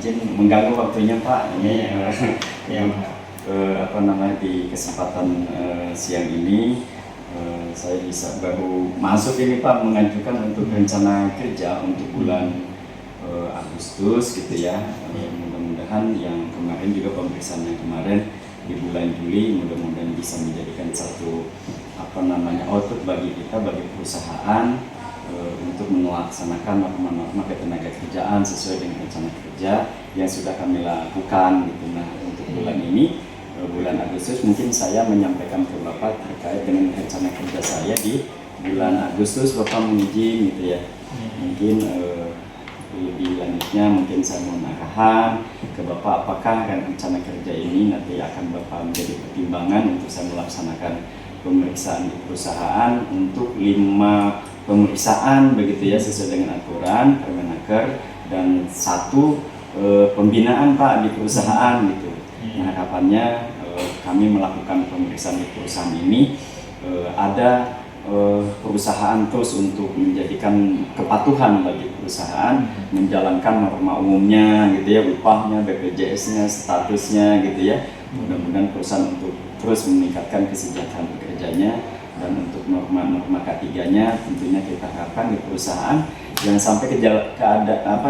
izin mengganggu waktunya Pak. Ini Ya. di kesempatan siang ini saya bisa baru masuk ini Pak, mengajukan untuk rencana kerja untuk bulan Agustus gitu ya. Mudah-mudahan yang kemarin juga pemeriksaan yang kemarin di bulan Juli mudah-mudahan bisa menjadikan satu output bagi kita, bagi perusahaan untuk melaksanakan norma-norma ketenaga kerjaan sesuai dengan rencana kerja yang sudah kami lakukan gitu. Nah, untuk bulan ini bulan Agustus mungkin saya menyampaikan ke Bapak terkait dengan rencana kerja saya di bulan Agustus. Bapak menguji gitu ya. Mungkin lebih lanjutnya mungkin saya mau arahan ke Bapak apakah rencana kerja ini nanti akan Bapak menjadi pertimbangan untuk saya melaksanakan pemeriksaan di perusahaan untuk 5 pemeriksaan begitu ya sesuai dengan aturan Permenaker dan 1 pembinaan Pak di perusahaan gitu. Nah, harapannya kami melakukan pemeriksaan di perusahaan ini ada perusahaan terus untuk menjadikan kepatuhan bagi perusahaan menjalankan norma umumnya gitu ya, upahnya, BPJS-nya, statusnya gitu ya. Mudah-mudahan perusahaan untuk terus meningkatkan kesejahteraan pekerjanya dan untuk norma-norma K3-nya tentunya kita harapkan di perusahaan jangan sampai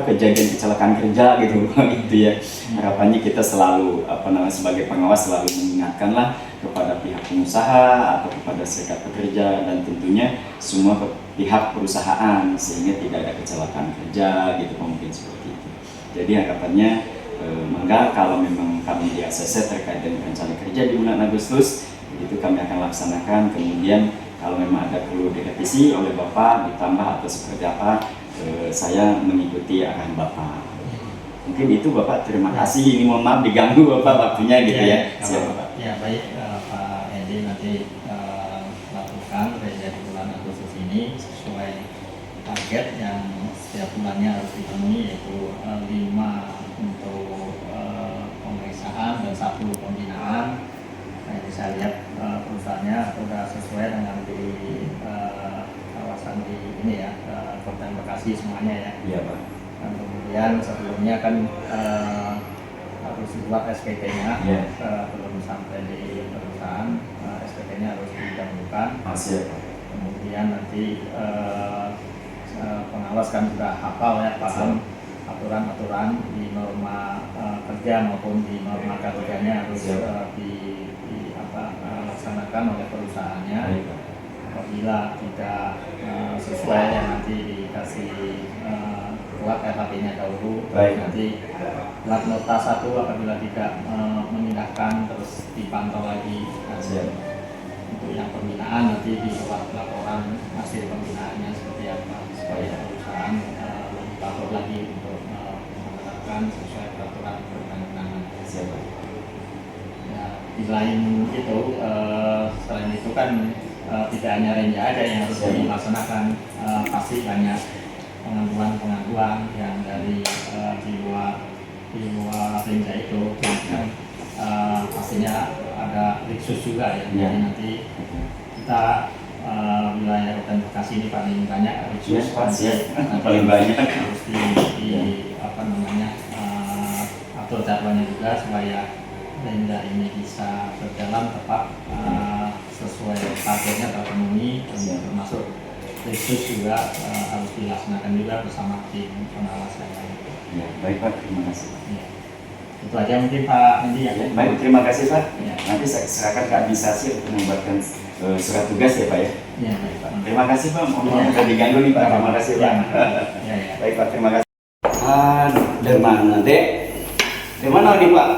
kejadian kecelakaan kerja gitu gitu ya. Harapannya kita selalu sebagai pengawas selalu mengingatkanlah kepada pihak pengusaha atau kepada serikat pekerja dan tentunya semua pihak perusahaan sehingga tidak ada kecelakaan kerja gitu, mungkin seperti itu. Jadi harapannya maka kalau memang kami di ACC terkait dengan rencana kerja di bulan Agustus itu kami akan laksanakan. Kemudian kalau memang ada perlu direvisi oleh Bapak ditambah atau seperti apa, saya mengikuti arahan Bapak. Mungkin itu Bapak, terima kasih. Ini mohon maaf diganggu Bapak waktunya gitu ya. Siap Bapak. Ya baik, Pak Edi nanti lakukan kerja di bulan Agustus ini sesuai target yang setiap bulannya harus dipenuhi, yaitu 5 untuk pemeriksaan dan 1 pembinaan. Nah, bisa lihat perusahaannya sudah sesuai dengan di kawasan di ini ya, Kota Bekasi semuanya ya. Iya Pak. Dan kemudian sebelumnya kan harus dibuat SPT-nya, belum sampai di perusahaan, SPT-nya harus didahulukan. Masih Pak. Kemudian nanti pengawas kan sudah hafal ya, paham aturan-aturan di norma kerja maupun di norma K3-nya harus dilaksanakan oleh perusahaannya. Apabila tidak sesuai yang nanti dikasih buat RHP-nya dahulu, nanti plat nota 1 apabila tidak memindahkan terus dipantau lagi. Untuk yang pembinaan nanti dibuat laporan hasil pembinaannya seperti apa supaya perusahaan lebih patuh lagi untuk menerapkan sesuai peraturan perundang-undangan. Ya, di lain itu selain itu kan tidak hanya renja ada yang harus dilaksanakan, pasti banyak pengaduan yang dari di luar renja itu kan, pastinya ada Riksus juga ya. Jadi nanti kita wilayah Kota Bekasi ini paling banyak Riksus, paling banyak harus atur jadwalnya juga supaya renja ini bisa berjalan tepat sesuai targetnya terpenuhi, termasuk Riksus juga harus dilaksanakan juga bersama tim pengawas yang lain. Ya, baik Pak, terima kasih. Ya. Itu aja mungkin Pak Edi ya. Baik, terima kasih Pak. Ya. Nanti saya serahkan ke administrasi untuk membuatkan surat tugas ya Pak ya. Ya, baik Pak. Terima kasih Pak, mohon maaf sudah diganggu nih Pak. Terima kasih Pak. Ya. Baik Pak, terima kasih. Dari mana Dek? Dari mana nih Pak?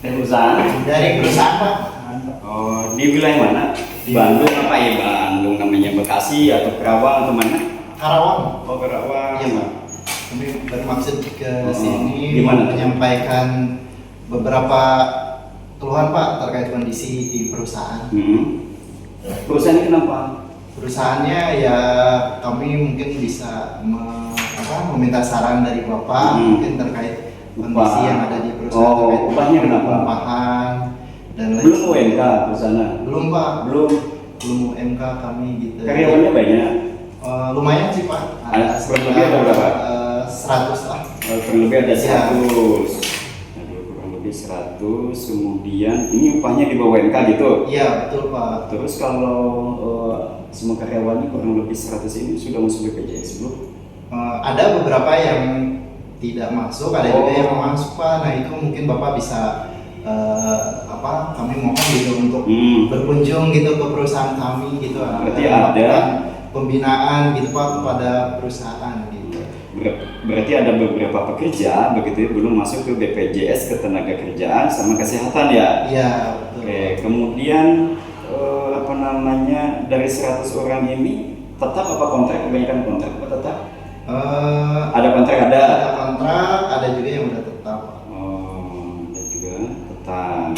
Dari perusahaan? Dari perusahaan Pak. Oh, di wilayah mana? Bandung apa ya? Bandung namanya Bekasi atau Kerawang atau mana? Karawang. Oh, Kerawang. Iya Pak. Kami bermaksud ke sini gimana? Menyampaikan beberapa keluhan Pak terkait kondisi di perusahaan. Perusahaan ini kenapa? Perusahaannya ya kami mungkin bisa meminta saran dari Bapak mungkin terkait kondisi yang ada di perusahaan. Terkait upahnya kenapa? Upahan dan lain Belum UMK perusahaan? Belum Pak. Belum UMK kami gitu. Karyawannya banyak? Lumayan sih Pak. Ada kurang lebih ada berapa? 100 lah. Kurang lebih ada Ya. 100. Aduh, kurang lebih 100. Kemudian ini upahnya di bawah UMK gitu. Iya betul Pak. Terus kalau semua karyawannya kurang lebih 100 ini sudah masuk BPJS belum? Ada beberapa yang tidak masuk, ada juga yang masuk Pak. Nah itu mungkin Bapak bisa kami mohon gitu untuk berkunjung gitu ke perusahaan kami gitu. Berarti melakukan ada pembinaan gitu Pak kepada perusahaan gitu. Berarti ada beberapa pekerja begitu ya belum masuk ke BPJS Ketenagakerjaan sama Kesehatan ya? Iya betul. Oke, kemudian dari 100 orang ini tetap apa kontrak? Kebanyakan kontrak apa tetap? Ada kontrak ada? Ada kontrak, ada juga yang udah tetap. Oh, ada juga tetap.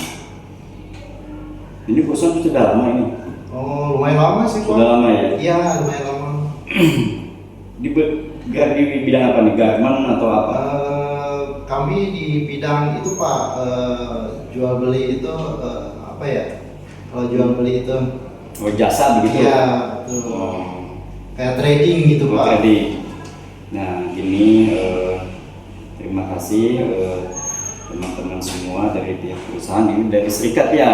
Ini perusahaan sudah lama ini? Oh lumayan lama sih Pak. Sudah lama ya? Iya lumayan lama. di bidang apa nih? Garment atau apa? Kami di bidang itu Pak, jual beli itu apa ya? Kalau jual beli itu Oh, jasa begitu? iya betul. Oh. Kayak trading gitu Pak. Trading. Nah, ini terima kasih teman-teman semua dari pihak perusahaan ini dari serikat ya,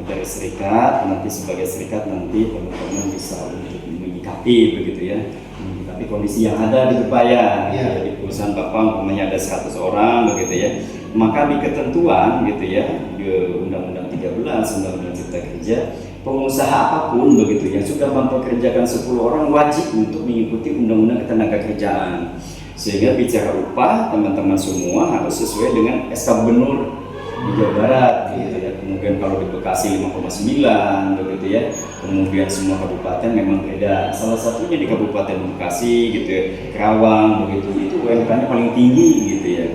dari serikat. Nanti sebagai serikat nanti teman-teman bisa untuk menyikapi begitu ya, menyikapi kondisi yang ada di Pak ya. Iya. Di perusahaan Bapak umpamanya ada 100 orang begitu ya, maka di ketentuan gitu ya di Undang-Undang 13 Undang-Undang Cipta Kerja, pengusaha apapun begitu yang sudah mempekerjakan 10 orang wajib untuk mengikuti Undang-Undang Ketenagakerjaan. Sehingga bicara upah teman-teman semua harus sesuai dengan SK Gubernur di Jawa Barat gitu ya. Kemudian kalau di Bekasi 5,9 begitu ya. Kemudian semua kabupaten memang beda. Salah satunya di Kabupaten Bekasi gitu ya, Kerawang begitu. Itu UMK-nya paling tinggi gitu ya.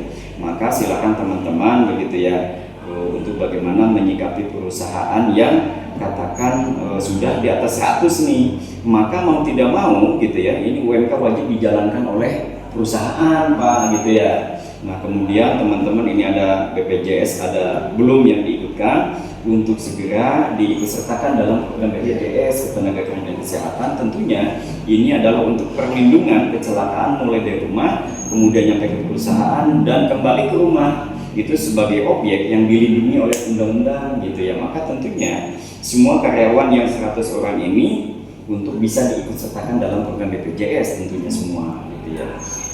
Maka silakan teman-teman begitu ya untuk bagaimana menyikapi perusahaan yang katakan sudah di atas 100 nih, maka mau tidak mau gitu ya, ini UMK wajib dijalankan oleh perusahaan Pak gitu ya. Nah kemudian teman-teman ini ada BPJS ada belum yang diikutkan untuk segera diikutsertakan dalam program BPJS Ketenagakerjaan Kesehatan. Tentunya ini adalah untuk perlindungan kecelakaan mulai dari rumah kemudian nyampe ke perusahaan dan kembali ke rumah, itu sebagai objek yang dilindungi oleh undang-undang gitu ya. Maka tentunya semua karyawan yang 100 orang ini untuk bisa diikutsertakan dalam program BPJS tentunya semua gitu ya.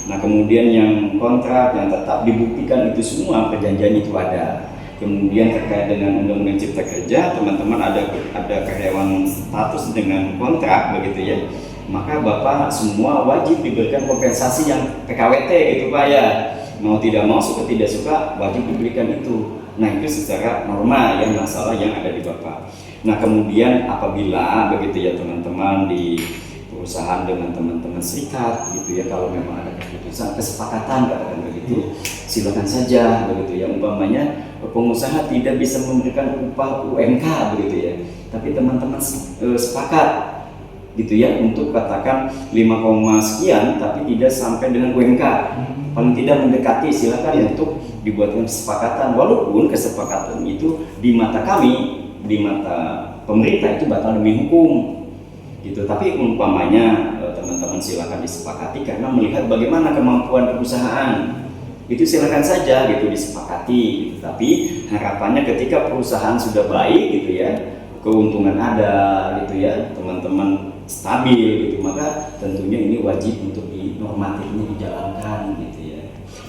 Nah kemudian yang kontrak yang tetap dibuktikan itu semua perjanjian itu ada. Kemudian terkait dengan Undang-Undang Cipta Kerja, teman-teman ada karyawan status dengan kontrak begitu ya. Maka Bapak semua wajib diberikan kompensasi yang PKWT gitu Pak ya. Mau tidak mau, suka tidak suka, wajib diberikan itu. Nah itu secara norma yang masalah yang ada di Bapak. Nah kemudian apabila begitu ya teman-teman di perusahaan dengan teman-teman serikat gitu ya, kalau memang ada keputusan kesepakatan katakan begitu, silakan saja begitu ya. Umpamanya pengusaha tidak bisa memberikan upah UMK begitu ya, tapi teman-teman sepakat gitu ya untuk katakan 5, sekian tapi tidak sampai dengan UMK, paling tidak mendekati, silakan untuk dibuatkan kesepakatan, walaupun kesepakatan itu di mata kami, di mata pemerintah itu batal demi hukum gitu. Tapi umpamanya teman-teman silakan disepakati karena melihat bagaimana kemampuan perusahaan, itu silakan saja gitu disepakati gitu. Tapi harapannya ketika perusahaan sudah baik gitu ya, keuntungan ada gitu ya, teman-teman stabil gitu, maka tentunya ini wajib untuk normatifnya dijalankan gitu ya.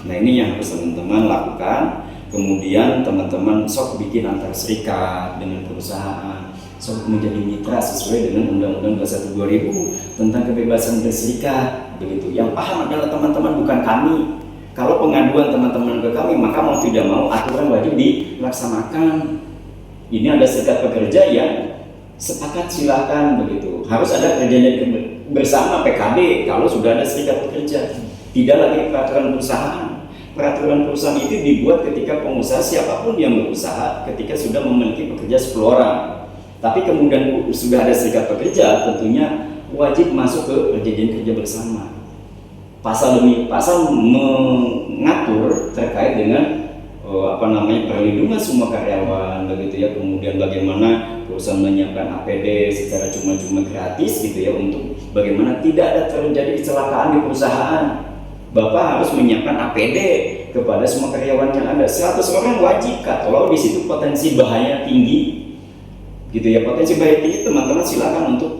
Nah ini yang harus teman-teman lakukan. Kemudian teman-teman sok bikin antar serikat dengan perusahaan, sok menjadi mitra sesuai dengan Undang-Undang 21 2000 tentang kebebasan berserikat begitu. Yang paham adalah teman-teman, bukan kami. Kalau pengaduan teman-teman ke kami, maka mau tidak mau aturan wajib dilaksanakan. Ini ada serikat pekerja yang sepakat, silakan begitu. Harus ada perjanjian bersama PKB kalau sudah ada serikat pekerja. Tidak lagi peraturan perusahaan. Peraturan perusahaan itu dibuat ketika pengusaha siapapun yang berusaha ketika sudah memiliki pekerja 10 orang. Tapi kemudian sudah ada serikat pekerja, tentunya wajib masuk ke perjanjian kerja bersama. Pasal demi pasal mengatur terkait dengan perlindungan semua karyawan begitu ya, kemudian bagaimana perusahaan menyiapkan APD secara cuma-cuma gratis gitu ya, untuk bagaimana tidak ada terjadi kecelakaan di perusahaan. Bapak harus menyiapkan APD kepada semua karyawan yang ada. 100 orang wajib, kalau di situ potensi bahaya tinggi gitu ya, potensi bahaya tinggi, teman-teman silakan untuk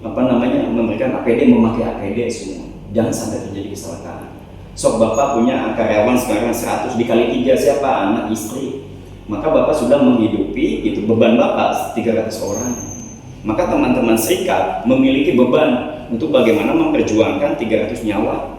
memberikan APD, memakai APD semua, jangan sampai terjadi kecelakaan. Sok Bapak punya karyawan sekarang 100 dikali 3 siapa? Anak, istri. Maka Bapak sudah menghidupi gitu, beban Bapak 300 orang. Maka teman-teman serikat memiliki beban untuk bagaimana memperjuangkan 300 nyawa.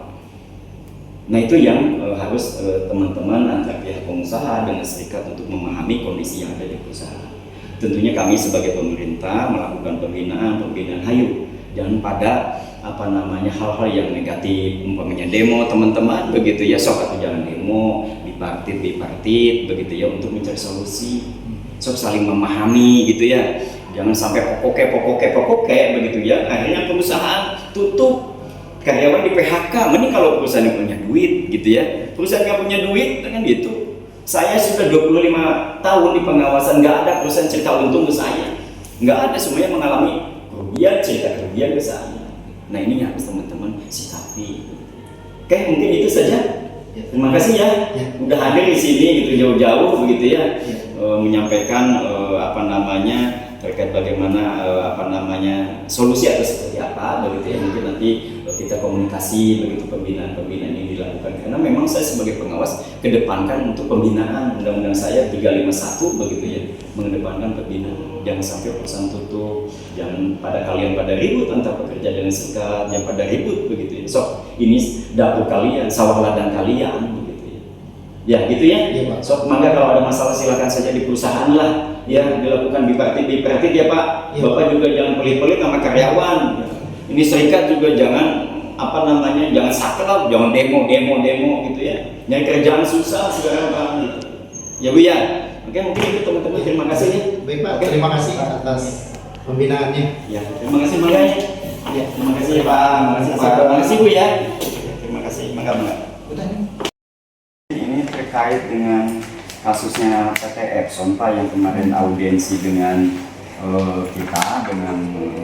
Nah itu yang harus teman-teman antar pihak pengusaha dengan serikat untuk memahami kondisi yang ada di perusahaan. Tentunya kami sebagai pemerintah melakukan pembinaan hayu, jangan pada hal-hal yang negatif, umpamanya demo teman-teman begitu ya, sok atau jangan demo, bipartit begitu ya, untuk mencari solusi, sok saling memahami gitu ya, jangan sampai pokoke begitu ya, akhirnya perusahaan tutup, karyawan di PHK. Mending kalau perusahaan yang punya duit gitu ya, perusahaan yang punya duit kan gitu. Saya sudah 25 tahun di pengawasan, nggak ada perusahaan cerita untung ke saya, nggak ada, semuanya mengalami kerugian, cerita kerugian ke saya. Nah ini harus teman-teman sikapi. Oke, mungkin itu saja. Terima kasih ya, udah hadir di sini gitu jauh-jauh begitu ya, menyampaikan terkait bagaimana solusi atau seperti apa begitu ya. Mungkin nanti kita komunikasi begitu, pembinaan ini dilakukan, karena memang saya sebagai pengawas kedepankan untuk pembinaan. Undang-undang saya 351 begitu ya, mengedepankan pembinaan. Jangan sampai perusahaan tutup, jangan pada ribut antar pekerja dengan serikat, jangan pada ribut begitu ya. So ini dapur kalian, sawah ladang kalian begitu ya. Ya gitu ya. So maka kalau ada masalah silakan saja di perusahaan lah ya, dilakukan bipartit ya Pak. Bapak juga jangan pelit-pelit sama karyawan. Ini serikat juga jangan jangan saklek, jangan demo gitu ya. Nyari kerjaan susah sekarang Pak gitu. Ya Bu ya. Oke, mungkin itu teman-teman, terima kasih ya. Baik Pak, terima kasih atas pembinaannya. Ya, terima kasih Mbak. Ya, terima kasih ya Pak. Terima kasih Bu ya. Terima kasih, Mbak. Ini terkait dengan kasusnya PT Epson Pak, yang kemarin audiensi dengan kita, dengan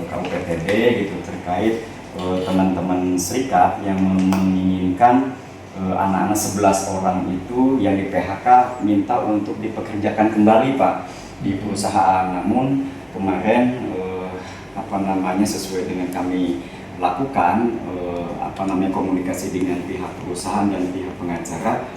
KUPPD gitu, terkait teman-teman serikat yang menginginkan anak-anak 11 orang itu yang di PHK minta untuk dipekerjakan kembali Pak di perusahaan. Namun kemarin sesuai dengan kami lakukan komunikasi dengan pihak perusahaan dan pihak pengacara,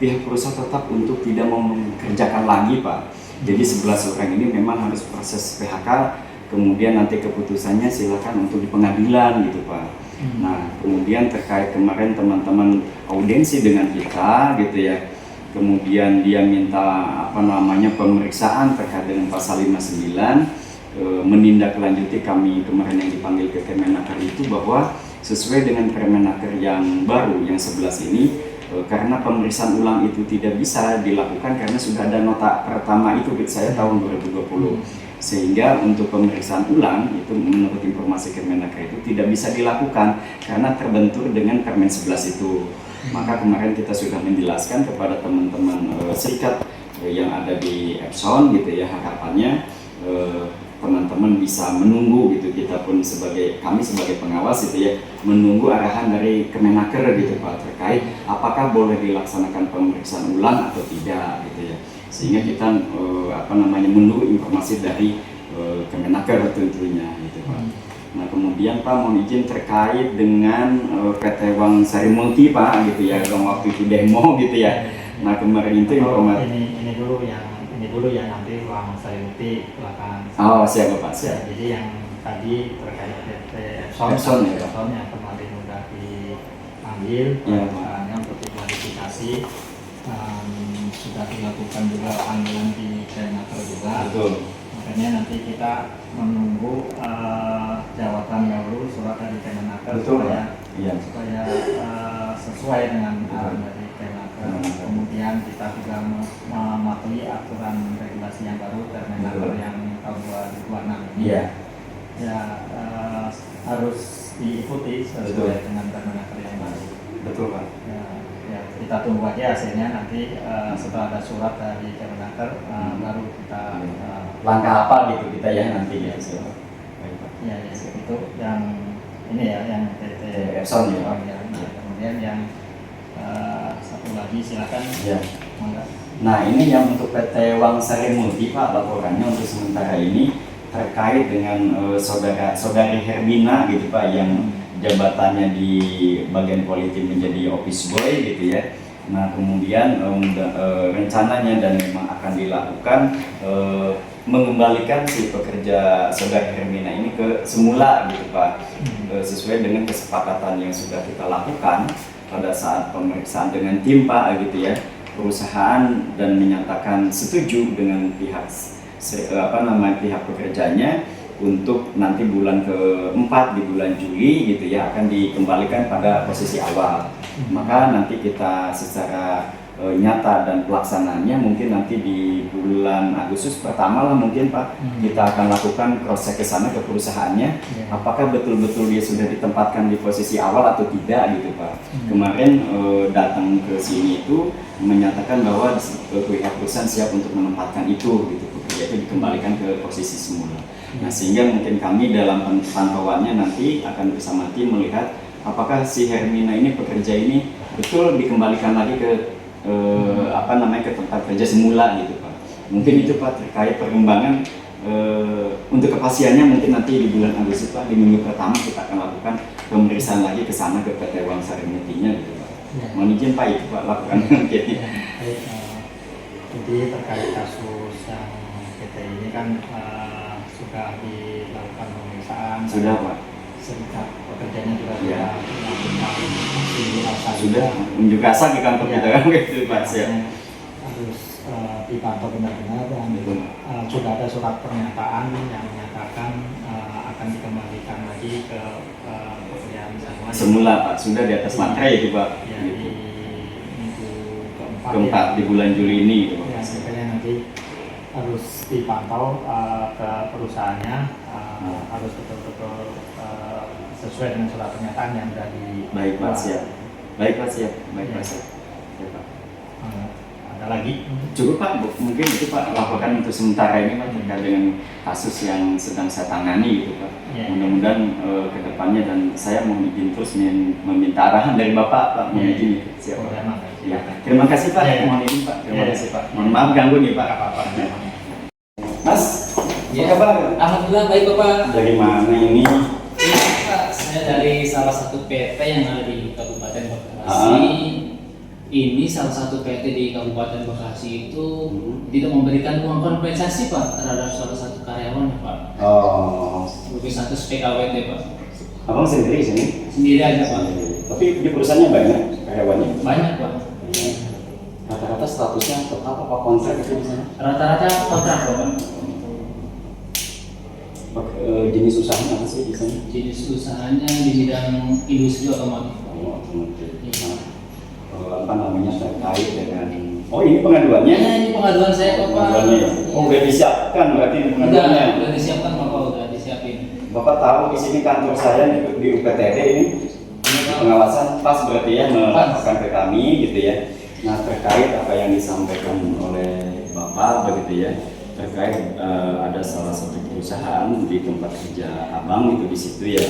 pihak perusahaan tetap untuk tidak mau mengerjakan lagi Pak. Jadi 11 orang ini memang harus proses PHK, kemudian nanti keputusannya silakan untuk di pengadilan gitu Pak. Nah kemudian terkait kemarin teman-teman audiensi dengan kita gitu ya, kemudian dia minta pemeriksaan terkait dengan pasal 59, menindaklanjuti kami kemarin yang dipanggil ke Kemenaker itu, bahwa sesuai dengan Permenaker yang baru yang 11 ini, karena pemeriksaan ulang itu tidak bisa dilakukan karena sudah ada nota pertama itu saya tahun 2020, sehingga untuk pemeriksaan ulang itu menurut informasi Kemenaker itu tidak bisa dilakukan karena terbentur dengan Permen 11 itu. Maka kemarin kita sudah menjelaskan kepada teman-teman serikat yang ada di Epson gitu ya, harapannya teman-teman bisa menunggu gitu, kami sebagai pengawas gitu ya, menunggu arahan dari Kemenaker gitu Pak, terkait apakah boleh dilaksanakan pemeriksaan ulang atau tidak gitu ya, sehingga kita menunggu informasi dari Kemenaker tentunya gitu Pak. Nah kemudian Pak mohon izin terkait dengan PT Wang Sari Multi Pak gitu ya, waktu itu demo gitu ya. Nah kemarin itu informasi ini dulu ya, nanti Wang Sari Multi belakangan. Oh siap Pak, siap. Jadi yang tadi terkait PT Epson yang kemarin sudah dipanggil perusahaannya untuk diklarifikasi, sudah dilakukan juga panggilan di Kemenaker juga. Betul. Makanya nanti kita menunggu jawaban dahulu surat dari Kemenaker supaya sesuai dengan arahan dari Kemenaker. Kemudian kita juga mematuhi aturan regulasi yang baru Kemenaker yang tahun 2026 ini. Ya harus diikuti sesuai dengan Kemenaker yang baru. Betul Pak. Ya, kita tunggu aja hasilnya nanti setelah ada surat dari Kemenaker baru kita Langkah apa gitu kita ya nanti ya. Baik Pak. ya itu yang ini ya yang PT Epson ya. Nah, kemudian yang satu lagi silakan. Ya. Mangga. Nah ini yang untuk PT Wangsari Multi Pak, laporannya untuk sementara ini terkait dengan saudari Hermina gitu Pak, yang jabatannya di bagian politik menjadi office boy gitu ya. Nah kemudian rencananya dan memang akan dilakukan mengembalikan si pekerja saudari Hermina ini ke semula gitu Pak, sesuai dengan kesepakatan yang sudah kita lakukan pada saat pemeriksaan dengan tim Pak gitu ya. Perusahaan dan menyatakan setuju dengan pihak pihak pekerjanya untuk nanti bulan keempat di bulan Juli gitu ya akan dikembalikan pada posisi awal. Maka nanti kita secara nyata dan pelaksananya mungkin nanti di bulan Agustus pertama lah mungkin Pak, kita akan lakukan cross check ke sana ke perusahaannya, apakah betul-betul dia sudah ditempatkan di posisi awal atau tidak gitu Pak. Kemarin datang ke sini itu menyatakan bahwa pihak perusahaan siap untuk menempatkan itu gitu, yaitu dikembalikan ke posisi semula. Nah sehingga mungkin kami dalam pantauannya nanti akan bersama tim melihat apakah si Hermina ini pekerja ini betul dikembalikan lagi ke ke tempat kerja semula gitu Pak. Mungkin itu Pak terkait perkembangan untuk kepastiannya mungkin nanti di bulan Agustus Pak, di minggu pertama kita akan lakukan pemeriksaan lagi ke sana ke PT Wangsari Multinya gitu Pak. Mohon izin Pak itu Pak lakukan mungkin. Jadi terkait kasus yang PT ini kan sudah dilakukan pemeriksaan. Sudah Pak. Serikat pekerjanya juga sudah melakukan sudah unjuk rasa di kantor kita kan gitu Pak. Harus dipantau benar-benar dan sudah ada surat pernyataan yang menyatakan akan dikembalikan lagi ke pekerjaan semula Pak, sudah di atas materai itu Pak. Ya, gitu. Di minggu keempat di bulan Juli ini gitu Pak. Ya, makanya nanti harus dipantau ke perusahaannya, harus betul-betul sesuai dengan surat pernyataan yang sudah di. Baik Pak, siap. Baik Pak, siap. Baik Pak, siap. Ya, Pak. Ada lagi? Cukup Pak, mungkin itu Pak laporkan untuk sementara ini Pak terkait dengan kasus yang sedang saya tangani gitu Pak. Mudah-mudahan ke depannya dan saya mohon izin terus meminta arahan dari Bapak Pak, mohon izin itu. Siap Pak. Ya. Terima kasih Pak, mohon izin Pak. Terima kasih Pak. Mohon maaf ganggu nih Pak. Mas, apa kabar? Alhamdulillah baik Bapak. Dari mana ini? Pak, saya dari salah satu PT yang ada di Kabupaten Bekasi. Ini salah satu PT di Kabupaten Bekasi itu tidak memberikan uang kompensasi Pak terhadap salah satu karyawan Pak. Oh. Lebih status PKWT Pak. Abang sendiri sini? Sendiri aja Pak. Tapi di perusahaannya banyak karyawannya? Banyak Pak. Rata-rata statusnya tetap apa kontrak itu di sana? Rata-rata kontrak Pak. Jenis usahanya apa sih di sana? Jenis usahanya di bidang industri otomotif. Oh, otomotif. Apa namanya terkait dengan ini pengaduannya? Ya, ini pengaduan saya Pak. Pengaduannya ya? Oh, udah disiapkan berarti pengaduannya? Udah disiapkan Bapak, udah disiapin. Bapak tahu di sini kantor saya di UPTD ini pengawasan pas berarti ya melaporkan ke kami gitu ya. Nah terkait apa yang disampaikan oleh Bapak begitu ya, terkait ada salah satu perusahaan di tempat kerja Abang itu di situ ya.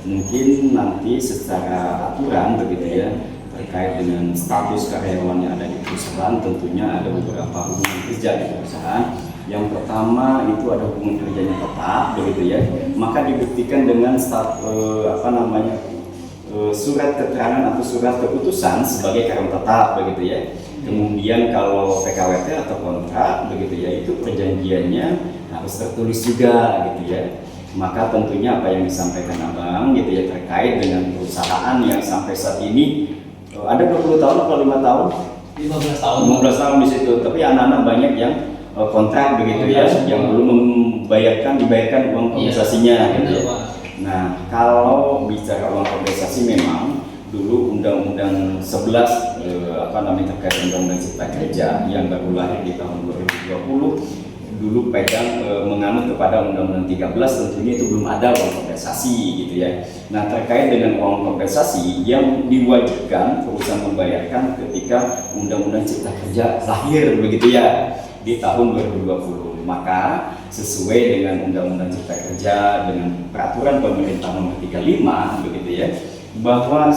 Mungkin nanti secara aturan begitu ya, terkait dengan status karyawan yang ada di perusahaan, tentunya ada beberapa hubungan kerja di perusahaan. Yang pertama itu ada hubungan kerjanya tetap begitu ya, maka dibuktikan dengan surat keterangan atau surat keputusan sebagai karyawan tetap begitu ya. Kemudian kalau PKWT atau kontrak begitu ya, itu perjanjiannya harus tertulis juga gitu ya. Maka tentunya apa yang disampaikan Abang gitu ya terkait dengan perusahaan yang sampai saat ini ada 20 tahun atau 5 tahun? 15 tahun. 15 tahun di situ, tapi anak-anak banyak yang kontrak begitu ya, yang belum dibayarkan uang kompensasinya gitu ya. Nah, kalau bicara uang kompensasi memang dulu Undang-Undang 11 terkait Undang-Undang Cipta Kerja yang baru lahir di tahun 2020 dulu pegang menganut kepada Undang-Undang 13, tentunya itu belum ada uang kompensasi gitu ya. Nah, terkait dengan uang kompensasi yang diwajibkan perusahaan membayarkan ketika Undang-Undang Cipta Kerja lahir begitu ya di tahun 2020. Maka sesuai dengan Undang-Undang Cipta Kerja dengan Peraturan Pemerintah Nomor 35 begitu ya, bahwa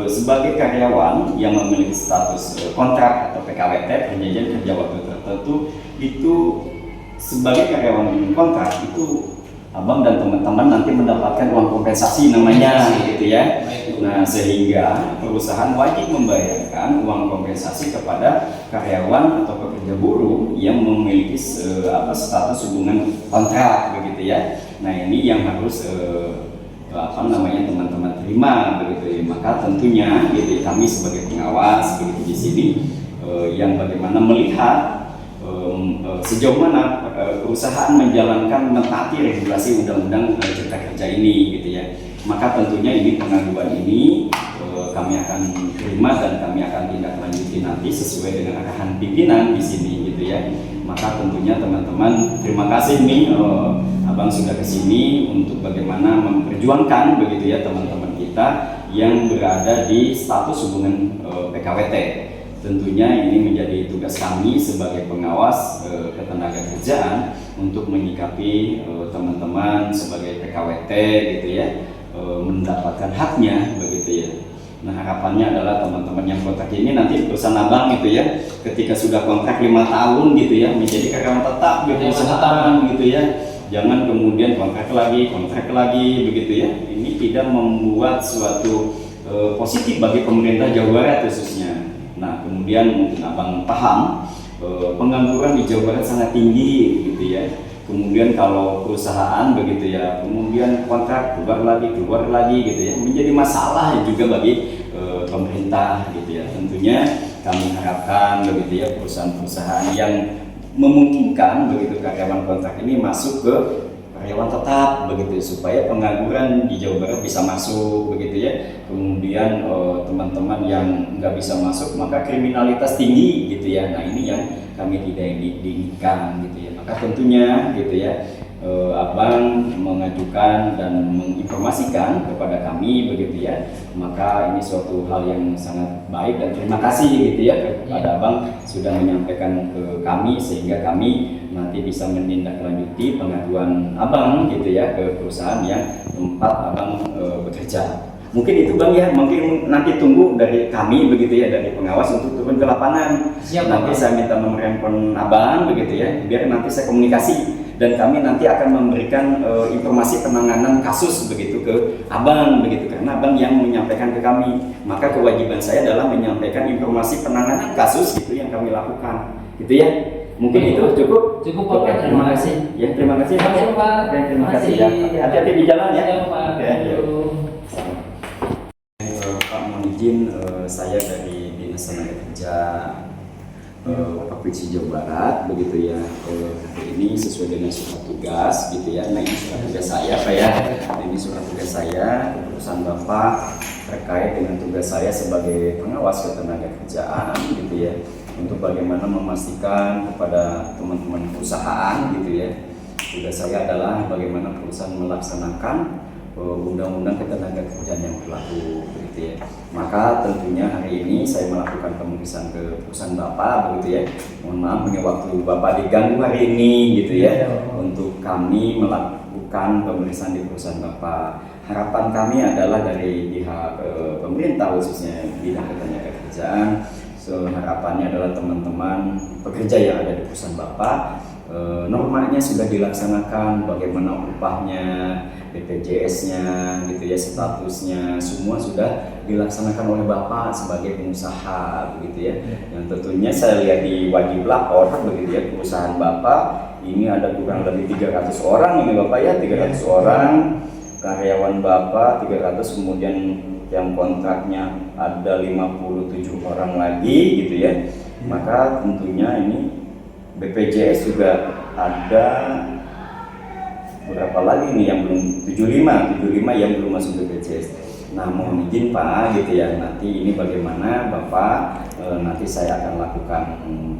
sebagai karyawan yang memiliki status kontrak atau PKWT, perjanjian kerja waktu tertentu, itu sebagai karyawan kontrak itu abang dan teman-teman nanti mendapatkan uang kompensasi namanya gitu ya. Nah, sehingga perusahaan wajib membayarkan uang kompensasi kepada karyawan atau pekerja buruh yang memiliki status hubungan kontrak begitu ya. Nah, ini yang harus teman-teman terima begitu ya. Maka tentunya gitu kami sebagai pengawas begitu di sini yang bagaimana melihat sejauh mana perusahaan menjalankan mentaati regulasi Undang-Undang Cipta Kerja ini gitu ya. Maka tentunya ini pengaduan ini kami akan terima dan kami akan tindak lanjuti nanti sesuai dengan arahan pimpinan di sini gitu ya. Maka tentunya teman-teman terima kasih nih abang sudah kesini untuk bagaimana memperjuangkan begitu ya teman-teman kita yang berada di status hubungan PKWT. Tentunya ini menjadi tugas kami sebagai pengawas ketenagakerjaan untuk menyikapi teman-teman sebagai PKWT gitu ya, mendapatkan haknya begitu ya. Nah, harapannya adalah teman-teman yang kontrak ini nanti perusahaan abang gitu ya, ketika sudah kontrak 5 tahun gitu ya, menjadi karyawan tetap di perusahaan gitu ya. Jangan kemudian kontrak lagi begitu ya. Ini tidak membuat suatu positif bagi pemerintah Jawa Barat khususnya. Nah, kemudian mungkin abang paham pengangguran di Jawa Barat sangat tinggi gitu ya. Kemudian kalau perusahaan begitu ya, kemudian kontrak keluar lagi gitu ya, menjadi masalah juga bagi pemerintah gitu ya. Tentunya kami harapkan begitu ya perusahaan-perusahaan yang memungkinkan begitu karyawan kontrak ini masuk ke karyawan tetap begitu supaya pengangguran di Jawa Barat bisa masuk begitu ya. Kemudian teman-teman yang nggak bisa masuk maka kriminalitas tinggi gitu ya. Nah, ini yang kami tidak diinginkan gitu ya. Maka tentunya gitu ya abang mengajukan dan menginformasikan kepada kami begitu ya. Maka ini suatu hal yang sangat baik dan terima kasih gitu ya kepada abang sudah menyampaikan ke kami sehingga kami nanti bisa menindaklanjuti pengaduan abang gitu ya ke perusahaan yang tempat abang bekerja. Mungkin itu bang ya, mungkin nanti tunggu dari kami begitu ya, dari pengawas untuk turun ke lapangan. Siap, nanti saya minta nomor handphone abang begitu ya, biar nanti saya komunikasi dan kami nanti akan memberikan informasi penanganan kasus begitu ke abang begitu, karena abang yang menyampaikan ke kami. Maka kewajiban saya adalah menyampaikan informasi penanganan kasus itu yang kami lakukan gitu ya. Mungkin itu cukup Pak. Terima kasih. Ya, terima kasih Pak. Terima kasih, Pak. Terima kasih ya. Hati-hati di jalan ya. Siap, Pak. Ya, ya. Pak, mohon izin saya dari Dinas Tenaga Kerja Provinsi Jawa Barat begitu ya. Ini sesuai dengan surat tugas gitu ya. Nah, ini surat tugas saya Pak ya. Ini surat tugas saya perusahaan Bapak terkait dengan tugas saya sebagai pengawas ketenagakerjaan gitu ya, untuk bagaimana memastikan kepada teman-teman perusahaan gitu ya. Tugas saya adalah bagaimana perusahaan melaksanakan undang-undang ketenagakerjaan yang berlaku begitu ya. Maka tentunya hari ini saya melakukan pemeriksaan ke perusahaan Bapak begitu ya. Mohon maaf ini waktu Bapak diganggu hari ini gitu ya. Untuk kami melakukan pemeriksaan di perusahaan Bapak. Harapan kami adalah dari pihak pemerintah khususnya bidang ketenagakerjaan. Harapannya adalah teman-teman pekerja yang ada di perusahaan Bapak normanya sudah dilaksanakan, bagaimana upahnya, BPJS-nya gitu ya, statusnya semua sudah dilaksanakan oleh Bapak sebagai pengusaha begitu ya. Yang tentunya saya lihat di wajib lapor begitu ya, perusahaan Bapak ini ada kurang lebih 300 orang ini Bapak ya, 300 orang karyawan Bapak 300, kemudian yang kontraknya ada 57 orang lagi gitu ya. Maka tentunya ini BPJS juga ada berapa lagi nih yang belum 75 yang belum masuk BPJS. Nah, mohon izin Pak gitu ya, nanti ini bagaimana Bapak, nanti saya akan lakukan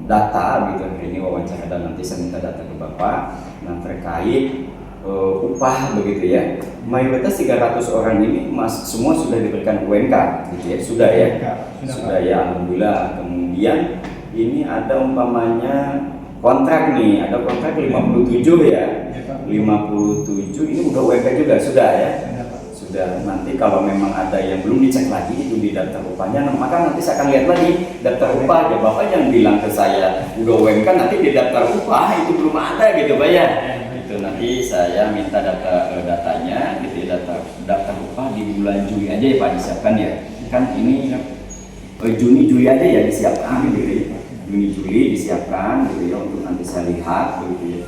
data gitu, ini wawancara dan nanti saya minta data ke Bapak. Nah, terkait upah begitu ya, mayoritas 300 orang ini semua sudah diberikan UMK gitu ya, sudah ya, sudah ya, alhamdulillah. Kemudian ini ada umpamanya kontrak nih, ada kontrak 57 ya, 57 ini udah UMK juga sudah ya. Sudah, nanti kalau memang ada yang belum dicek lagi itu di daftar upahnya, maka nanti saya akan lihat lagi daftar upah ya. Bapak yang bilang ke saya udah UMK, nanti di daftar upah itu belum ada gitu Pak ya. Itu nanti saya minta datanya gitu ya, daftar upah di bulan Juli aja ya Pak disiapkan ya. Kan ini Juni Juli aja ya disiapkan gitu ya. Juni Juli disiapkan gitu ya, untuk nanti saya lihat gitu ya.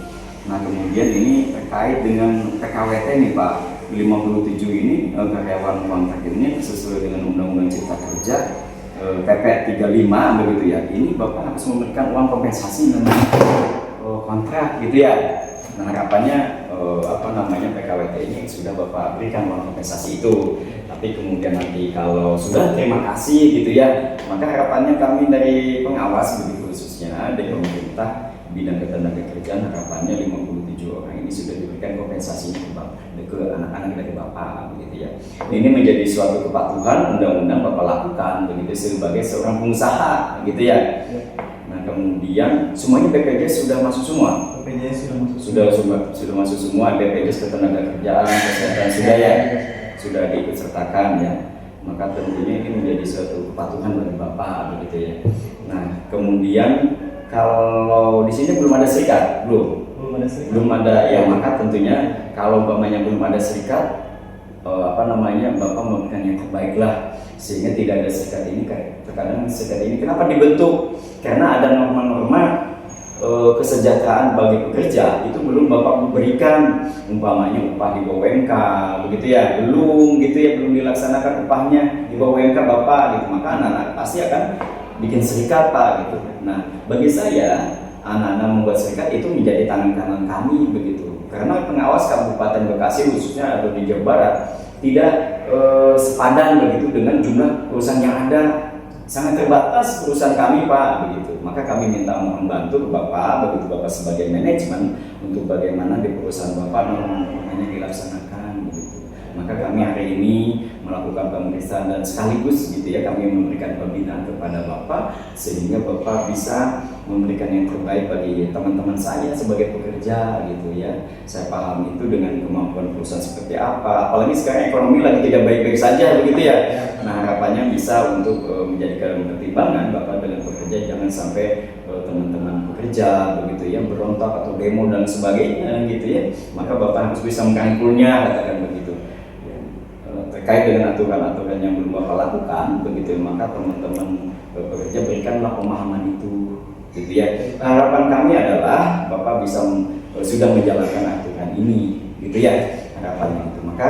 Nah, kemudian ini terkait dengan PKWT nih Pak. 57 ini karyawan kontrak ini sesuai dengan Undang-Undang Cipta Kerja PP 35 begitu ya. Ini Bapak harus memberikan uang kompensasi dengan kontrak gitu ya. Nah, harapannya PKWT ini sudah Bapak berikan uang kompensasi itu. Tapi kemudian nanti kalau sudah terima kasih gitu ya, maka harapannya kami dari pengawas begitu khususnya dari pemerintah bidang ketenagakerjaan, harapannya 57 orang ini sudah diberikan kompensasinya ke anak-anak dari Bapak begitu ya. Ini menjadi suatu kepatuhan undang-undang Bapak lakukan begitu sebagai seorang pengusaha gitu ya. Nah, kemudian semuanya BPJS sudah masuk semua. BPJS sudah masuk. Sudah masuk semua, BPJS ketenagakerjaan, kesehatan sudah ya. Sudah diikut sertakan ya. Maka tentunya ini menjadi suatu kepatuhan bagi Bapak begitu ya. Nah, kemudian kalau di sini belum ada serikat, belum ada ya, maka tentunya kalau umpamanya belum ada serikat, Bapak memberikan yang terbaik lah, sehingga tidak ada serikat ini. Terkadang serikat ini kenapa dibentuk? Karena ada norma-norma kesejahteraan bagi pekerja itu belum Bapak berikan, umpamanya upah di bawah UMK begitu ya, belum dilaksanakan upahnya di bawah UMK Bapak gitu, maka anak-anak pasti akan bikin serikat Pak gitu. Nah, bagi saya anak-anak membuat serikat itu menjadi tangan kanan kami begitu, karena pengawas Kabupaten Bekasi khususnya atau di Jawa Barat tidak sepadan begitu dengan jumlah perusahaan yang ada, sangat terbatas perusahaan kami Pak begitu. Maka kami minta mohon bantu ke Bapak begitu, Bapak sebagai manajemen untuk bagaimana di perusahaan Bapak normanya dilaksanakan begitu. Maka kami hari ini melakukan pemeriksaan dan sekaligus gitu ya, kami memberikan pembinaan kepada Bapak sehingga Bapak bisa memberikan yang terbaik bagi teman-teman saya sebagai pekerja gitu ya. Saya paham itu dengan kemampuan perusahaan seperti apa, apalagi sekarang ekonomi lagi tidak baik-baik saja begitu ya. Nah, harapannya bisa untuk menjadikan pertimbangan Bapak dengan pekerja, jangan sampai teman-teman pekerja begitu ya berontak atau demo dan sebagainya gitu ya. Maka Bapak harus bisa merangkulnya, katakan begitu. Terkait dengan aturan-aturan yang belum Bapak lakukan begitu, maka teman-teman pekerja berikanlah pemahaman itu gitu ya. Harapan kami adalah Bapak bisa sudah menjalankan aturan ini gitu ya, harapannya itu. Maka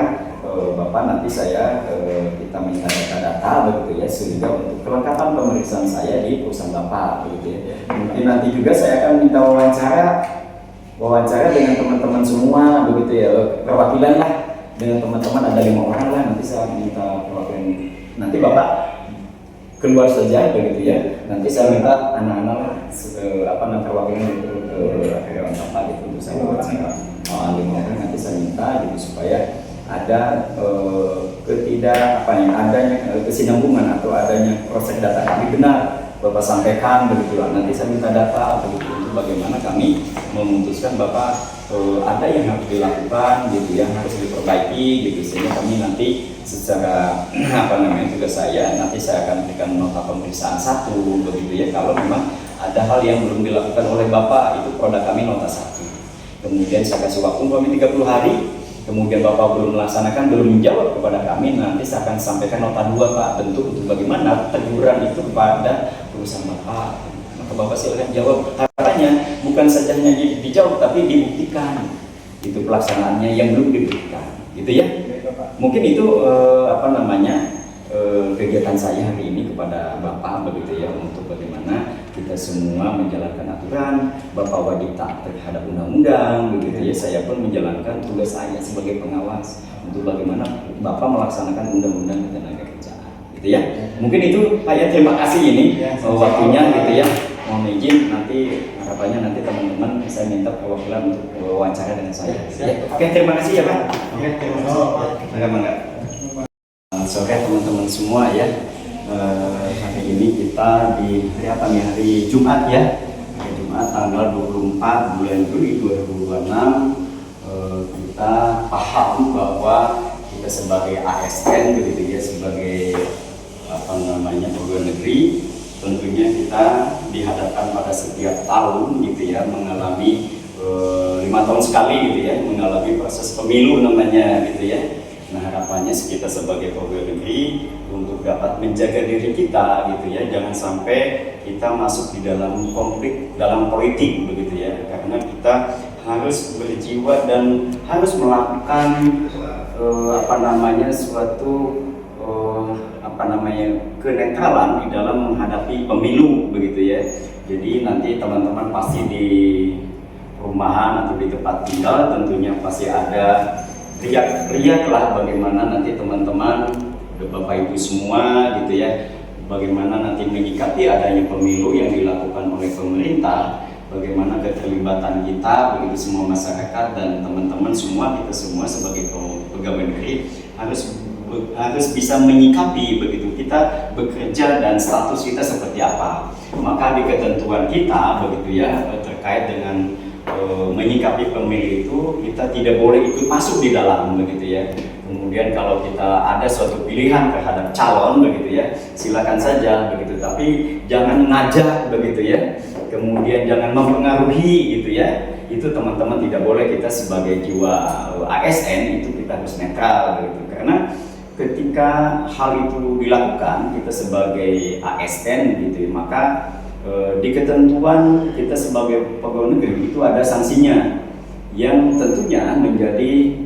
Bapak nanti kita minta data-data begitu ya, sehingga untuk kelengkapan pemeriksaan saya di perusahaan Bapak begitu ya. Mungkin nanti juga saya akan minta wawancara dengan teman-teman semua begitu ya, perwakilan lah dengan teman-teman, ada 5 orang lah, nanti saya minta perwakilan. Nanti Bapak keluar saja begitu ya, nanti saya minta anak-anak perwakilan itu ke karyawan Bapak gitu untuk saya wawancara. 5 orang nanti saya minta gitu supaya ada adanya kesinambungan atau adanya proses data kami benar Bapak sampaikan begitu. Nanti saya minta data begitu untuk bagaimana kami memutuskan Bapak ada yang harus dilakukan gitu, yang harus diperbaiki gitu, sehingga kami nanti secara tugas saya nanti saya akan berikan nota pemeriksaan 1 begitu ya, kalau memang ada hal yang belum dilakukan oleh Bapak, itu produk kami nota 1. Kemudian saya kasih waktu kami 30 hari, kemudian Bapak belum melaksanakan, belum menjawab kepada kami, nanti saya akan sampaikan nota 2 Pak, bentuk untuk bagaimana teguran itu kepada perusahaan Bapak. Maka Bapak silakan jawab. Harapannya bukan saja hanya dijawab, tapi dibuktikan itu pelaksanaannya yang belum dibuktikan gitu ya. Mungkin itu kegiatan saya hari ini kepada Bapak begitu ya, untuk bagaimana kita semua menjalankan aturan. Bapak wajib taat terhadap undang-undang begitu ya, saya pun menjalankan tugas saya sebagai pengawas untuk bagaimana Bapak melaksanakan undang-undang ketenagakerjaan, gitu ya. Mungkin itu Pak ya, terima kasih ini waktunya gitu ya. Mohon izin nanti harapannya nanti teman-teman saya minta perwakilan untuk wawancara dengan saya. Gitu ya. Oke, terima kasih ya Pak. Oke, terima kasih. Bagaimana? Sore teman-teman semua ya. Hari ini kita di hari apa nih? Hari Jumat ya. Hari Jumat tanggal 24 bulan Juli 2026. Kita paham bahwa kita sebagai ASN begitu ya, sebagai pegawai negeri, tentunya kita dihadapkan pada setiap tahun gitu ya, mengalami 5 tahun sekali gitu ya, mengalami proses pemilu namanya gitu ya. Nah, harapannya kita sebagai pegawai negeri untuk dapat menjaga diri kita gitu ya, jangan sampai kita masuk di dalam konflik dalam politik begitu ya, karena kita harus berjiwa dan harus melakukan suatu kenetralan di dalam menghadapi pemilu begitu ya. Jadi nanti teman-teman pasti di rumahan atau di tempat tinggal tentunya pasti ada riak-riak lah bagaimana nanti teman-teman Bapak Ibu semua gitu ya, bagaimana nanti menyikapi adanya pemilu yang dilakukan oleh pemerintah, bagaimana keterlibatan kita begitu semua masyarakat dan teman-teman semua, kita semua sebagai pegawai negeri harus bisa menyikapi begitu kita bekerja dan status kita seperti apa. Maka di ketentuan kita begitu ya terkait dengan menyikapi pemilu itu kita tidak boleh ikut masuk di dalam begitu ya. Kemudian kalau kita ada suatu pilihan terhadap calon begitu ya, silakan saja begitu, tapi jangan ngajak begitu ya. Kemudian jangan mempengaruhi gitu ya. Itu teman-teman tidak boleh, kita sebagai jiwa ASN itu kita harus netral begitu. Karena ketika hal itu dilakukan kita sebagai ASN gitu, maka di ketentuan kita sebagai pegawai negeri itu ada sanksinya yang tentunya menjadi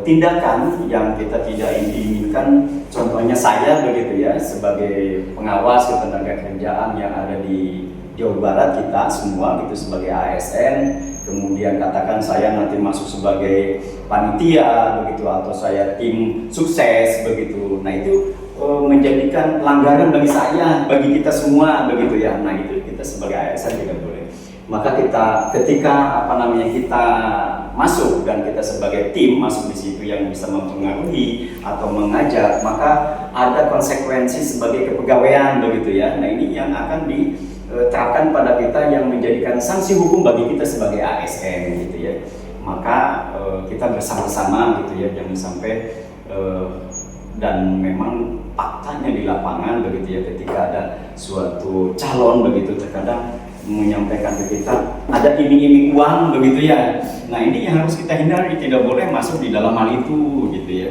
tindakan yang kita tidak inginkan. Contohnya saya begitu ya, sebagai pengawas ketenagakerjaan yang ada di Jawa Barat kita semua gitu sebagai ASN, kemudian katakan saya nanti masuk sebagai panitia begitu atau saya tim sukses begitu. Nah itu menjadikan pelanggaran bagi saya, bagi kita semua begitu ya. Nah itu kita sebagai ASN tidak boleh. Maka ketika kita masuk dan kita sebagai tim masuk di situ yang bisa mempengaruhi atau mengajak, maka ada konsekuensi sebagai kepegawaian begitu ya. Nah ini yang akan diterapkan pada kita yang menjadikan sanksi hukum bagi kita sebagai ASN gitu ya. Maka kita bersama-sama gitu ya, jangan sampai dan memang faktanya di lapangan begitu ya, ketika ada suatu calon begitu terkadang menyampaikan ke kita ada iming-iming uang begitu ya. Nah ini yang harus kita hindari, tidak boleh masuk di dalam hal itu gitu ya.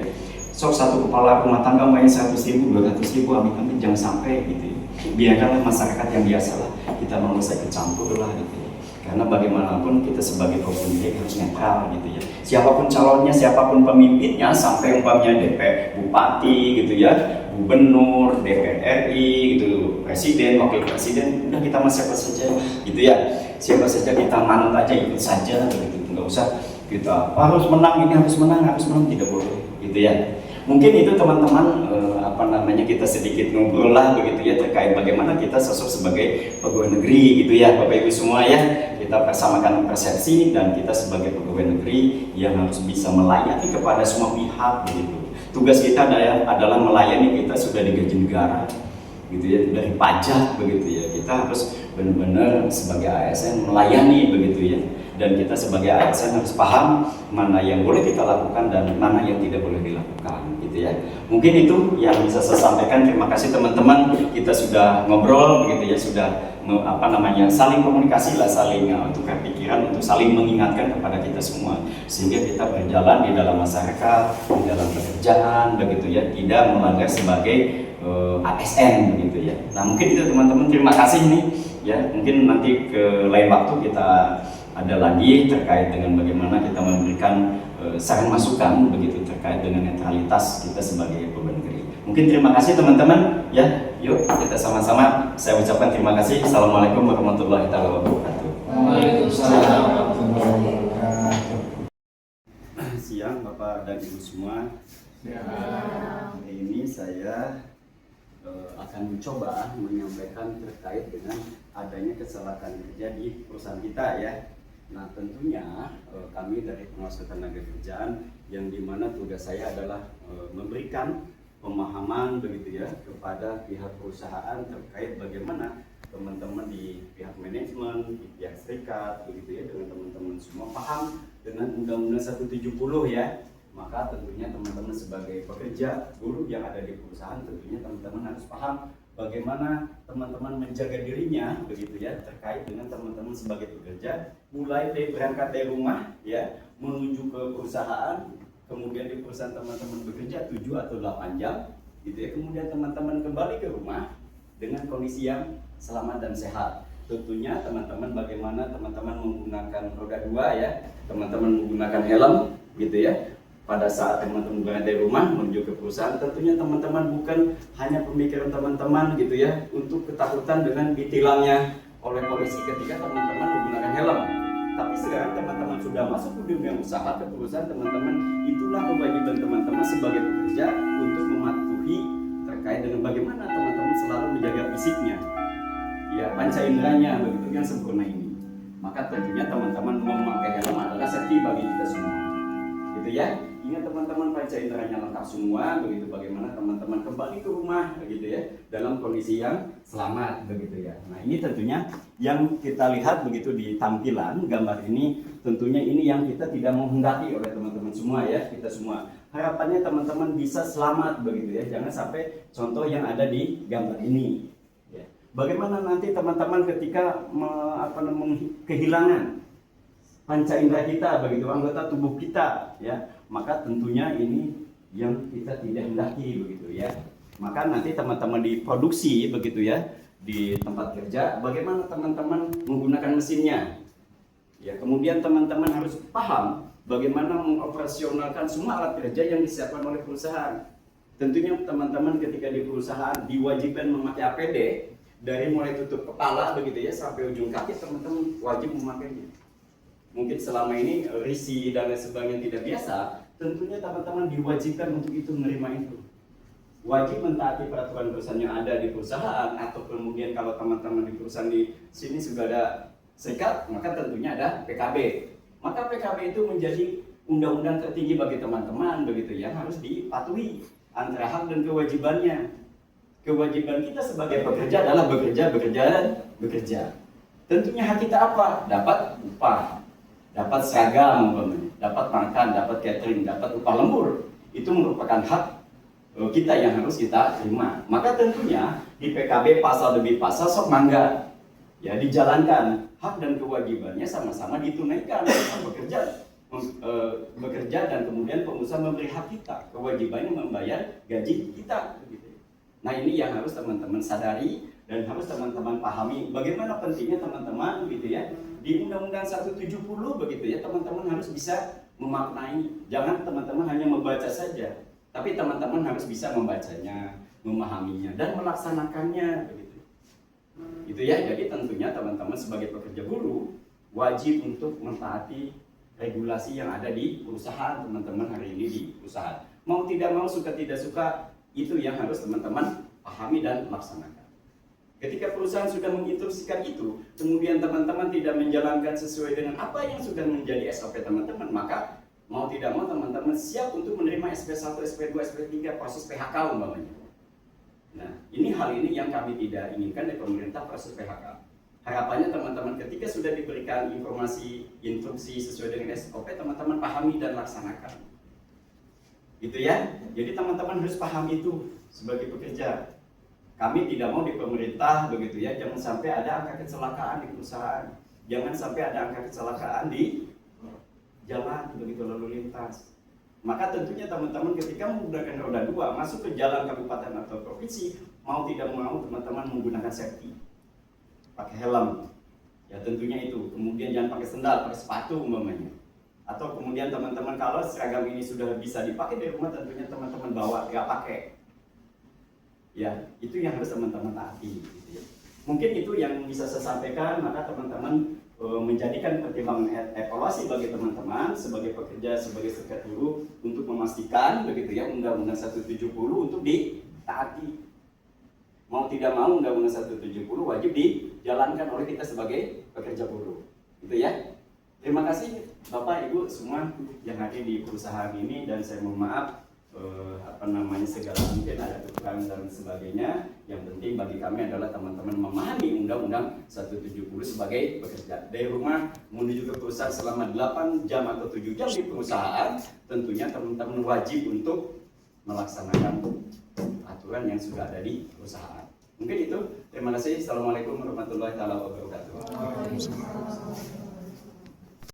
Sok satu kepala rumah tangga main 100.000, 200.000, amit-amit jangan sampai gitu ya. Biarkanlah masyarakat yang biasa lah, kita mau usah kecampur lah gitu ya. Karena bagaimanapun kita sebagai pemimpin harus netral gitu ya. Siapapun calonnya, siapapun pemimpinnya, sampai umpamanya bupati gitu ya, gubernur, DPR RI gitu, presiden, wakil presiden, udah kita mah siapa saja gitu ya. Siapa saja kita manut aja, ikut saja gitu. Enggak usah kita harus menang, ini harus menang, tidak boleh gitu ya. Mungkin itu teman-teman kita sedikit ngobrol lah begitu ya terkait bagaimana kita sosok sebagai pegawai negeri gitu ya Bapak Ibu semua ya. Kita persamakan persepsi dan kita sebagai pegawai negeri yang harus bisa melayani kepada semua pihak begitu. Tugas kita adalah melayani, kita sudah digaji negara gitu ya, dari pajak begitu ya. Kita harus benar-benar sebagai ASN melayani begitu ya. Dan kita sebagai ASN harus paham mana yang boleh kita lakukan dan mana yang tidak boleh dilakukan gitu ya. Mungkin itu yang bisa saya sampaikan. Terima kasih teman-teman, kita sudah ngobrol begitu ya, sudah saling komunikasi lah, saling tukar pikiran untuk saling mengingatkan kepada kita semua, sehingga kita berjalan di dalam masyarakat, di dalam pekerjaan begitu ya, tidak melanggar sebagai ASN begitu ya. Nah mungkin itu teman-teman, terima kasih nih ya. Mungkin nanti ke lain waktu kita ada lagi terkait dengan bagaimana kita memberikan saran masukan begitu terkait dengan netralitas kita sebagai pegawai negeri. Mungkin terima kasih teman-teman ya. Yuk kita sama-sama saya ucapkan terima kasih. Assalamualaikum warahmatullahi wabarakatuh. Waalaikumsalam. Siang Bapak Bapak dan Ibu semua. Hari ini saya akan mencoba menyampaikan terkait dengan adanya kecelakaan kerja di perusahaan kita ya. Nah tentunya kami dari Pengawas Ketenagakerjaan yang dimana tugas saya adalah memberikan pemahaman begitu ya kepada pihak perusahaan terkait bagaimana teman-teman di pihak manajemen, di pihak serikat begitu ya, dengan teman-teman semua paham dengan Undang-Undang 170 ya. Maka tentunya teman-teman sebagai pekerja, buruh yang ada di perusahaan tentunya teman-teman harus paham bagaimana teman-teman menjaga dirinya begitu ya terkait dengan teman-teman sebagai pekerja, mulai dari berangkat dari rumah ya menuju ke perusahaan, kemudian di perusahaan teman-teman bekerja 7 atau 8 jam gitu ya, kemudian teman-teman kembali ke rumah dengan kondisi yang selamat dan sehat. Tentunya teman-teman bagaimana teman-teman menggunakan roda 2 ya, teman-teman menggunakan helm gitu ya. Pada saat teman-teman berada di rumah menuju ke perusahaan, tentunya teman-teman bukan hanya pemikiran teman-teman gitu ya untuk ketakutan dengan ditilangnya oleh polisi ketika teman-teman menggunakan helm. Tapi sekarang teman-teman sudah masuk ke dunia usaha, ke perusahaan teman-teman, itulah kewajiban teman-teman sebagai pekerja untuk mematuhi terkait dengan bagaimana teman-teman selalu menjaga fisiknya, ya panca inderanya begitu yang sempurna ini. Maka tentunya teman-teman memakai helm adalah safety bagi kita semua, gitu ya. Ingat teman-teman panca inderanya lengkap semua, begitu bagaimana teman-teman kembali ke rumah, begitu ya, dalam kondisi yang selamat, begitu ya. Nah ini tentunya yang kita lihat begitu di tampilan gambar ini, tentunya ini yang kita tidak menghendaki oleh teman-teman semua ya, kita semua. Harapannya teman-teman bisa selamat, begitu ya, jangan sampai contoh yang ada di gambar ini. Ya. Bagaimana nanti teman-teman ketika kehilangan panca indera kita, begitu anggota tubuh kita, ya, maka tentunya ini yang kita tidak hendaki, begitu ya. Maka nanti teman-teman di produksi, begitu ya, di tempat kerja, bagaimana teman-teman menggunakan mesinnya, ya. Kemudian teman-teman harus paham bagaimana mengoperasionalkan semua alat kerja yang disiapkan oleh perusahaan. Tentunya teman-teman ketika di perusahaan diwajibkan memakai APD dari mulai tutup kepala, begitu ya, sampai ujung kaki, teman-teman wajib memakainya. Mungkin selama ini risih dan lain sebagainya tidak biasa, tentunya teman-teman diwajibkan untuk itu, menerima itu. Wajib mentaati peraturan perusahaan yang ada di perusahaan, atau kemudian kalau teman-teman di perusahaan di sini sudah ada serikat, maka tentunya ada PKB. Maka PKB itu menjadi undang-undang tertinggi bagi teman-teman, begitu ya, harus dipatuhi antara hak dan kewajibannya. Kewajiban kita sebagai pekerja adalah bekerja. Tentunya hak kita apa? Dapat upah, dapat seragam, dapat makan, dapat catering, dapat upah lembur. Itu merupakan hak kita yang harus kita terima. Maka tentunya di PKB pasal demi pasal sok mangga ya dijalankan, hak dan kewajibannya sama-sama ditunaikan. Bekerja dan kemudian pengusaha memberi hak kita, kewajibannya membayar gaji kita. Nah ini yang harus teman-teman sadari dan harus teman-teman pahami bagaimana pentingnya teman-teman, gitu ya. Di Undang-Undang 170 begitu ya, teman-teman harus bisa memaknai. Jangan teman-teman hanya membaca saja, tapi teman-teman harus bisa membacanya, memahaminya dan melaksanakannya, begitu. Gitu ya. Jadi tentunya teman-teman sebagai pekerja buruh wajib untuk mentaati regulasi yang ada di perusahaan teman-teman hari ini di perusahaan. Mau tidak mau, suka tidak suka, itu yang harus teman-teman pahami dan laksanakan. Ketika perusahaan sudah menginstruksikan itu, kemudian teman-teman tidak menjalankan sesuai dengan apa yang sudah menjadi SOP teman-teman, maka mau tidak mau teman-teman siap untuk menerima SP1, SP2, SP3, proses PHK umpamanya. Nah, hal ini yang kami tidak inginkan dari pemerintah, proses PHK. Harapannya teman-teman ketika sudah diberikan informasi, instruksi sesuai dengan SOP, teman-teman pahami dan laksanakan. Gitu ya. Jadi teman-teman harus paham itu sebagai pekerja. Kami tidak mau di pemerintah, begitu ya, jangan sampai ada angka kecelakaan di perusahaan, jangan sampai ada angka kecelakaan di jalan, begitu, lalu lintas. Maka tentunya teman-teman ketika menggunakan roda 2 masuk ke jalan kabupaten atau provinsi, mau tidak mau teman-teman menggunakan safety, pakai helm, ya tentunya itu. Kemudian jangan pakai sendal, pakai sepatu umpamanya. Atau kemudian teman-teman kalau seragam ini sudah bisa dipakai di rumah, tentunya teman-teman bawa, nggak pakai. Ya, itu yang harus teman-teman taati. Gitu ya. Mungkin itu yang bisa saya sampaikan, maka teman-teman menjadikan pertimbangan evaluasi bagi teman-teman sebagai pekerja, sebagai serikat buruh untuk memastikan begitu ya Undang-Undang 170 untuk ditaati. Mau tidak mau Undang-Undang 170 wajib dijalankan oleh kita sebagai pekerja buruh. Gitu ya. Terima kasih Bapak Ibu semua yang hadir di perusahaan ini, dan saya mohon maaf segala mungkin ada kekurangan dan sebagainya. Yang penting bagi kami adalah teman-teman memahami Undang-Undang 170 sebagai pekerja. Dari rumah menuju ke perusahaan selama 8 jam atau 7 jam di perusahaan, tentunya teman-teman wajib untuk melaksanakan aturan yang sudah ada di perusahaan. Mungkin itu. Terima kasih. Assalamualaikum warahmatullahi wabarakatuh.